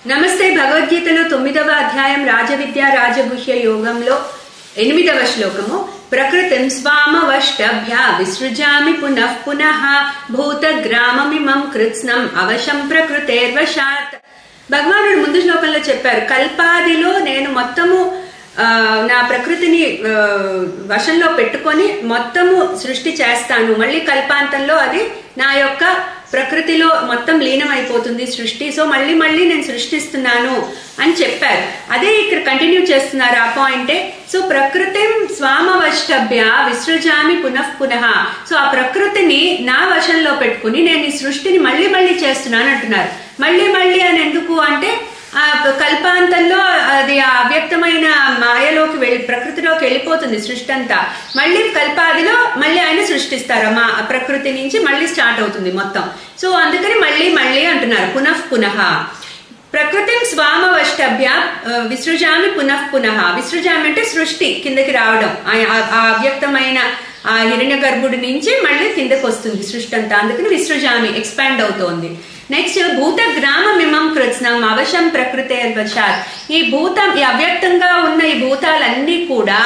నమస్తే. భగవద్గీతలో 9వ అధ్యాయం రాజవిద్య రాజగుహ్య యోగంలో 8వ శ్లోకము ప్రకృతిం స్వామవష్టభ్య విసృజామి పునః పునః భూతగ్రామమిమం కృత్స్నం అవశం ప్రకృతేర్వశాత్. భగవానుడు ముందు శ్లోకంలో చెప్పారు, కల్పాదిలో నేను మొత్తము నా ప్రకృతిని వశంలో పెట్టుకొని మొత్తము సృష్టి చేస్తాను, మళ్ళీ కల్పాంతంలో అది నా యొక్క ప్రకృతిలో మొత్తం లీనమైపోతుంది సృష్టి, సో మళ్ళీ మళ్ళీ నేను సృష్టిస్తున్నాను అని చెప్పారు. అదే ఇక్కడ కంటిన్యూ చేస్తున్నారు ఆ పాయింటే. సో ప్రకృతిం స్వామవష్టభ్య విసృజామి పునః పునః. సో ఆ ప్రకృతిని నా వశంలో పెట్టుకుని నేను ఈ సృష్టిని మళ్ళీ మళ్ళీ చేస్తున్నాను అంటున్నారు. మళ్ళీ మళ్ళీ అని ఎందుకు అంటే ఆ కల్పాంతంలో అది ఆ అవ్యక్తమైన మాయలోకి వెళ్ళి ప్రకృతిలోకి వెళ్ళిపోతుంది సృష్టి అంతా. మళ్ళీ కల్పాదిలో మళ్ళీ ఆయన సృష్టిస్తారు, మా ప్రకృతి నుంచి మళ్ళీ స్టార్ట్ అవుతుంది మొత్తం. సో అందుకని మళ్ళీ మళ్ళీ అంటున్నారు పునః పునః. ప్రకృతిం స్వామవష్టభ్య విసృజామి పునః పునః. విసృజామి అంటే సృష్టి కిందకి రావడం, ఆ అవ్యక్తమైన ఆ హిరణ్య గర్భుడి నుంచి మళ్ళీ కిందకి వస్తుంది సృష్టి అంతా, అందుకని విసృజామి ఎక్స్పాండ్ అవుతోంది. నెక్స్ట్ భూత గ్రామమిమం కృత్స్నం అవశం ప్రకృతేర్వశాత్. ఈ అవ్యక్తంగా ఉన్న ఈ భూతాలన్నీ కూడా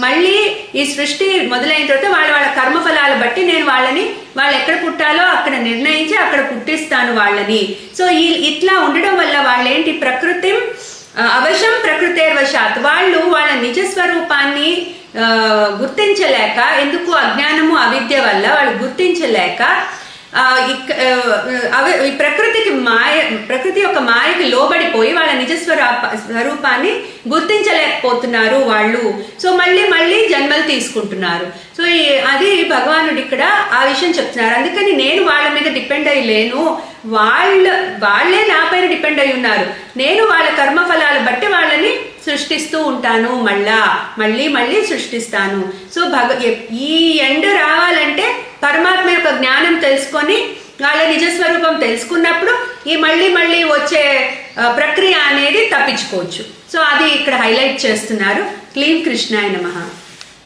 మళ్ళీ ఈ సృష్టి మొదలైన తర్వాత వాళ్ళ కర్మఫలాలు బట్టి నేను వాళ్ళు ఎక్కడ పుట్టాలో అక్కడ నిర్ణయించి అక్కడ పుట్టిస్తాను వాళ్ళని. సో ఇట్లా ఉండడం వల్ల వాళ్ళేంటి ప్రకృతిం అవశం ప్రకృతేర్వశాత్, వాళ్ళ నిజ స్వరూపాన్ని గుర్తించలేక, ఎందుకు అజ్ఞానము అవిద్య వల్ల వాళ్ళు గుర్తించలేక ఈ ప్రకృతి యొక్క మాయకి లోబడిపోయి వాళ్ళ నిజ స్వరూపాన్ని గుర్తించలేకపోతున్నారు వాళ్ళు. సో మళ్ళీ మళ్ళీ జన్మలు తీసుకుంటున్నారు. సో అది భగవానుడు ఇక్కడ ఆ విషయం చెప్తున్నారు. అందుకని నేను వాళ్ళ మీద డిపెండ్ అయ్యి లేను, వాళ్ళే నా పైన డిపెండ్ అయి ఉన్నారు. నేను వాళ్ళ కర్మఫలాలు బట్టి వాళ్ళని సృష్టిస్తూ ఉంటాను, మళ్ళీ మళ్ళీ సృష్టిస్తాను. సో ఈ ఎండ్ రావాలంటే పరమాత్మ యొక్క జ్ఞానం తెలుసుకొని వాళ్ళ నిజస్వరూపం తెలుసుకున్నప్పుడు ఈ మళ్ళీ మళ్ళీ వచ్చే ప్రక్రియ అనేది తప్పించుకోవచ్చు. సో అది ఇక్కడ హైలైట్ చేస్తున్నారు. క్లీం కృష్ణాయ నమః.